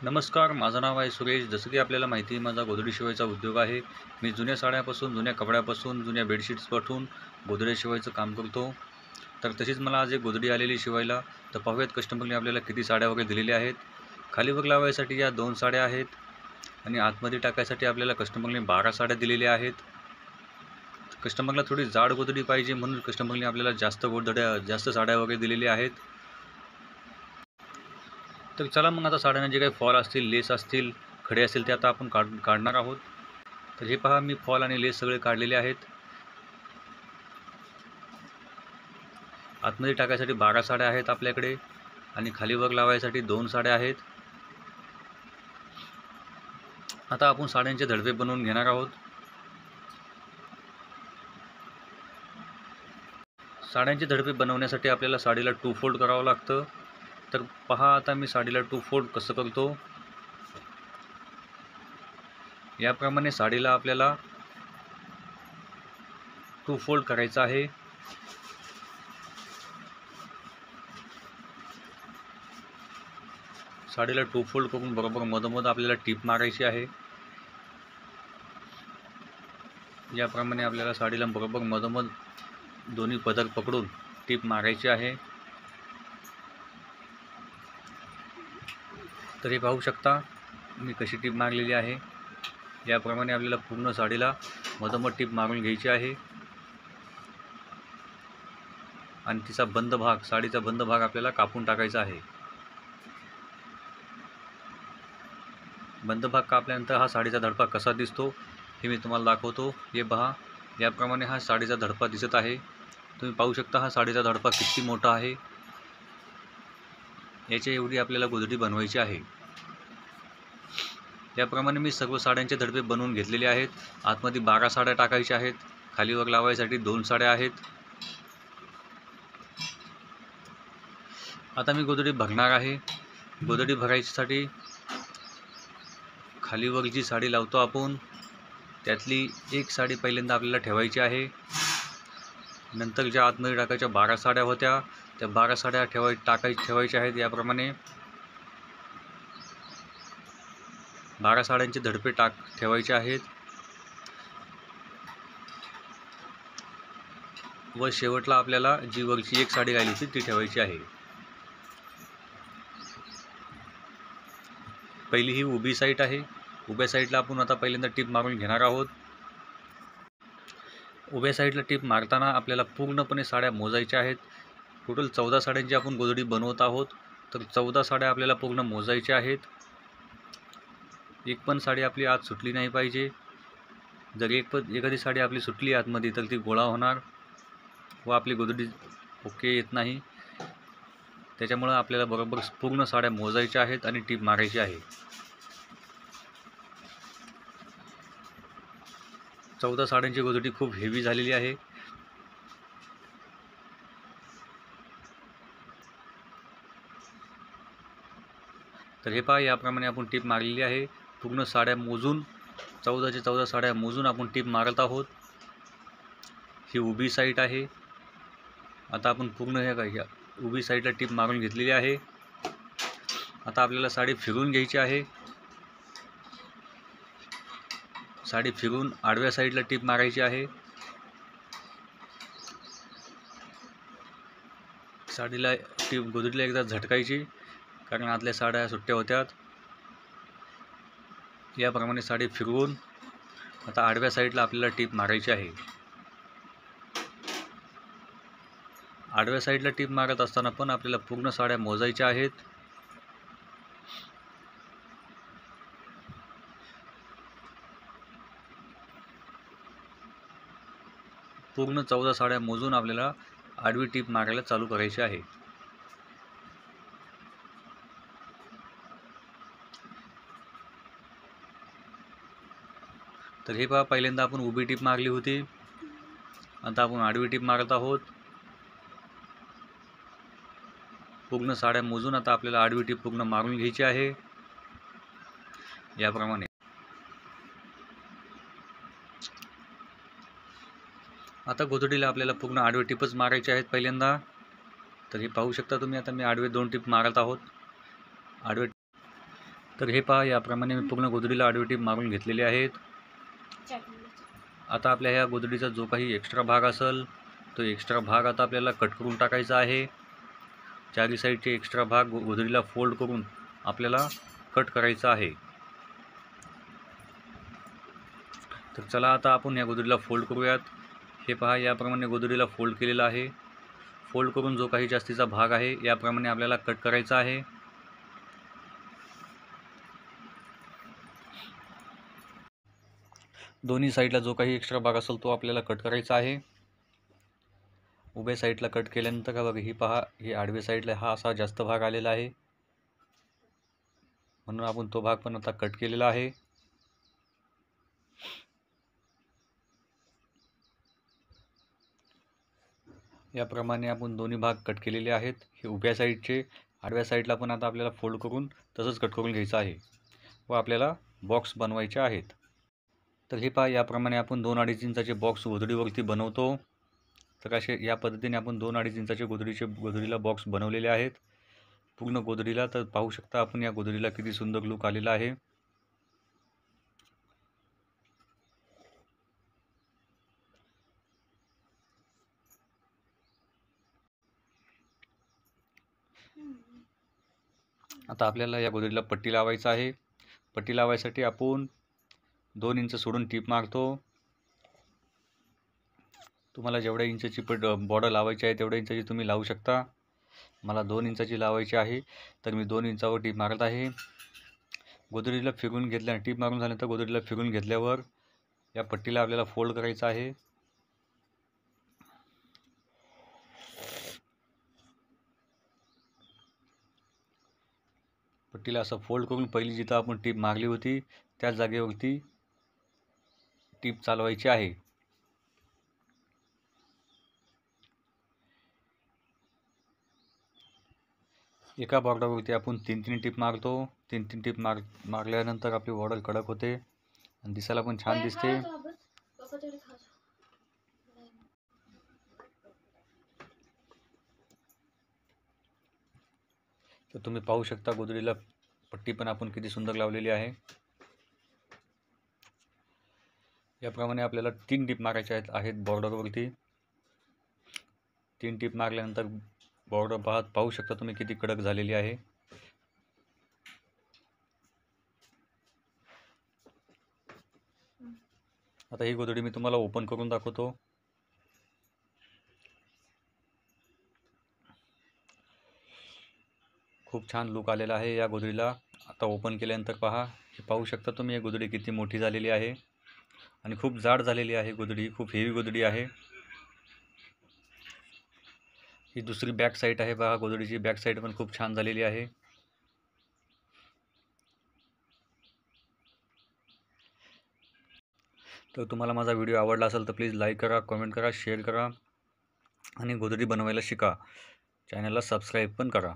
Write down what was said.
नमस्कार, माझं नाव आहे सुरेश. जसं की आपल्याला माहिती आहे, माझा गोधडी शिवायचा उद्योग आहे. मी जुन्या साड्यापासून, जुन्या कपड्यापासून, जुन्या बेडशीट्सपासून गोधड्या शिवायचं काम करतो. तर तशीच मला आज एक गोधडी आलेली शिवायला. तर पाहूयात कस्टमरने आपल्याला किती साड्या वगैरे दिलेल्या आहेत. खाली वर लावायसाठी या 2 साड्या आहेत आणि आतमध्ये टाकायसाठी आपल्याला कस्टमरने 12 साड्या दिलेल्या आहेत. कस्टमरला थोडी जाड गोधडी पाहिजे म्हणून कस्टमरने आपल्याला जास्त साड्या वगैरे दिलेल्या आहेत. तर चला मग आता साड्यांना जे काही फॉल असतील, लेस असतील, खडे असतील ते आता आपण काढणार आहोत. तर हे पहा, मी फॉल आणि लेस सगळे काढलेले आहेत. आतमध्ये टाकायसाठी 12 साड्या आहेत आपल्याकडे आणि खाली वर लावायसाठी 2 साड्या आहेत. आता आपण साड्यांचे धडपे बनवून घेणार आहोत. साड्यांचे धडपे बनवण्यासाठी आपल्याला साडीला 2 फोल्ड करावं लागतं. तर पहा, आता मी साडीला 2 फोल्ड कसं करतो. याप्रमाणे साडीला आपल्याला 2 फोल्ड करायचं आहे. साडीला 2 फोल्ड करून बरोबर मधोमध आपल्याला टीप मारायची आहे. याप्रमाणे आपल्याला साडीला बरोबर मधोमध दोन्ही पदर पकडून टीप मारायची आहे. तर हे पाहू शकता मी कशी टीप मारलेली आहे. याप्रमाणे आपल्याला पूर्ण साडीला मधोमध टीप मारून घ्यायची आहे आणि तिचा बंद भाग, साडीचा बंद भाग आपल्याला कापून टाकायचा आहे. बंद भाग कापल्यानंतर हा साडीचा धडपा कसा दिसतो हे मी तुम्हाला दाखवतो. हे पहा, याप्रमाणे हा साडीचा धडपा दिसत आहे. तुम्ही पाहू शकता हा साडीचा धडपा किती मोठा आहे. याच्या एवढी आपल्याला गोधडी बनवायची आहे. याप्रमाणे मी सर्व साड्यांचे धडपे बनवून घेतलेले आहेत. आतमध्ये 12 साड्या टाकायच्या आहेत. खालीवर लावायसाठी 2 साड्या आहेत. आता मी गोधडी भरणार आहे. गोधडी भरायसाठी खालीवर जी साडी लावतो आपण त्यातली एक साडी पहिल्यांदा आपल्याला ठेवायची आहे. नंतर ज्या आतमध्ये टाकायच्या 12 साड्या होत्या त्या 12 साड्या ठेवायच्या आहेत. याप्रमाणे 12 साड्यांचे धडपे ठेवायचे आहेत व शेवटला आपल्याला जी वरची एक साडी राहिली होती ती ठेवायची आहे. पहिली ही उभी साईड आहे. उभ्या साईडला आपण आता पहिल्यांदा टीप मारून घेणार आहोत. उभ्या साईडला टीप मारताना आपल्याला पूर्णपणे साड्या मोजायच्या आहेत. टोटल 14 साड्यांची आपण गोधडी बनवत आहोत. तर 14 साड्या आपल्याला पूर्ण मोजायच्या आहेत. एक पण साडी आपली आत सुटली नाही पाहिजे. जर एखादी साडी आपली सुटली आतमध्ये तर ती गोळा होणार व आपली गोधडी ओके येत नाही. त्याच्यामुळं आपल्याला बरोबर पूर्ण साड्या मोजायच्या आहेत आणि टीप मारायची आहे. 14 साड्यांची गोधडी खूप हेवी झालेली आहे. तर हे पहा, याप्रमाणे आपण टीप मारलेली आहे. पूर्ण साड्या मोजून 14च्या 14 साड्या मोजून आपण टीप मारत आहोत. ही उभी साईड आहे. आता आपण पूर्ण ह्या उभी साईडला टीप मारून घेतलेली आहे. आता आपल्याला साडी फिरवून घ्यायची आहे. साडी फिरवून आडव्या साईडला टीप मारायची आहे. साडीला गोधडीला एकदा झटकायची कारण आतल्या साड्या सुट्ट्या होत्यात. याप्रमाणे साडी फिरवून आता आडव्या साईडला आपल्याला टीप मारायची आहे. आडव्या साईडला टीप मारत असताना पण आपल्याला पूर्ण साड्या मोजायच्या आहेत. पूर्ण 14 साड्या मोजून आपल्याला आडवी टीप मारायला चालू करायची आहे. तर हे पहा, पहिल्यांदा आपण उभी टीप मारली होती. आता आपण आडवी टीप मारत आहोत. पूर्ण साड्या मोजून आता आपल्याला आडवी टीप पूर्ण मारून घ्यायची आहे. याप्रमाणे आता गोधडीला आपल्याला पूर्ण आडवे टीपच मारायचे आहेत पहिल्यांदा. तर हे पाहू शकता तुम्ही, आता मी आडवे 2 टीप मारत आहोत. तर हे पहा, याप्रमाणे मी पूर्ण गोधडीला आडवी टीप मारून घेतलेली आहेत. आता आपल्या ह्या गोधडीचा जो काही एक्स्ट्रा भाग असेल तो एक्स्ट्रा भाग आता आपल्याला कट करून टाकायचा आहे. चारी साईडचे एक्स्ट्रा भाग गोधडीला फोल्ड करून आपल्याला कट करायचा आहे. तर चला आता आपण या गोधडीला फोल्ड करूयात. हे पहा, याप्रमाणे गोधडीला फोल्ड केलेला आहे. फोल्ड करून जो काही जास्तीचा भाग आहे याप्रमाणे आपल्याला कट करायचा आहे. दोन्ही साईडला जो काही एक्स्ट्रा भाग असेल तो आपल्याला कट करायचा आहे. उभ्या साईडला कट केल्यानंतर का बघा, ही पहा, ही आडव्या साईडला हा असा जास्त भाग आलेला आहे, म्हणून आपण तो भाग पण आता कट केलेला आहे. याप्रमाणे आपण दोन्ही भाग कट केलेले आहेत. हे उभ्या साईडचे, आडव्या साईडला पण आता आपल्याला फोल्ड करून तसंच कट करून घ्यायचं आहे व आपल्याला बॉक्स बनवायचे आहेत. तर हे पहा, याप्रमाणे आपण 2-2.5 इंचाचे बॉक्स गोधडीवरती बनवतो. तर असे या पद्धतीने आपण 2-2.5 इंचाचे गोधडीला बॉक्स बनवलेले आहेत पूर्ण गोधडीला. तर पाहू शकता आपण या गोधडीला किती सुंदर लुक आलेला आहे. आता आपल्याला या गोधडीला पट्टी लावायचं आहे. पट्टी लावायसाठी आपण 2 इंच सोडून टीप मारतो. तुम्हाला जेवढ्या इंचाची बॉर्डर लावायची आहे तेवढ्या इंचाची तुम्ही लावू शकता. मला 2 इंचाची लावायची आहे, तर मी 2 इंचावर टीप मारत आहे. गोधडीला फिरून घेतल्याने, टीप मारून झाल्यानंतर गोधडीला फिरून घेतल्यावर या पट्टीला आपल्याला फोल्ड करायचं आहे. पट्टीला असं फोल्ड करून पहिली जिथं आपण टीप मारली होती त्याच जागेवरती टीप चालवायची आहे. एका बॉर्डरवरती आपण 3-3 टीप मारतो. 3-3 टीप मारल्यानंतर आपली बॉर्डर कडक होते आणि दिसायला पण छान दिसते. तर तुम्ही पाहू शकता गोधडीला पट्टी पण आपण किती सुंदर लावलेली आहे. याप्रमाणे आपल्याला 3 टीप मारायच्या आहेत बॉर्डरवरती. 3 टीप मारल्यानंतर बॉर्डर पाहू शकता तुम्ही किती कडक झालेली आहे. आता ही गोधडी मी तुम्हाला ओपन करून दाखवतो. खूप छान लुक आलेला आहे या गोधडीला. आता ओपन केल्यानंतर पहा, हे पाहू शकता तुम्ही ही गोधडी किती मोठी झालेली आहे आणि खूप जाड झालेली आहे. गोधडी खूप हेवी गोधडी आहे. ही दुसरी बॅक साईड आहे पहा, गोधडीची बॅक साईड पण खूप छान झालेली आहे. तर तुम्हाला माझा व्हिडिओ आवडला असेल तर प्लीज लाईक करा, कमेंट करा, शेअर करा आणि गोधडी बनवायला शिका. चॅनलला सबस्क्राईब पण करा.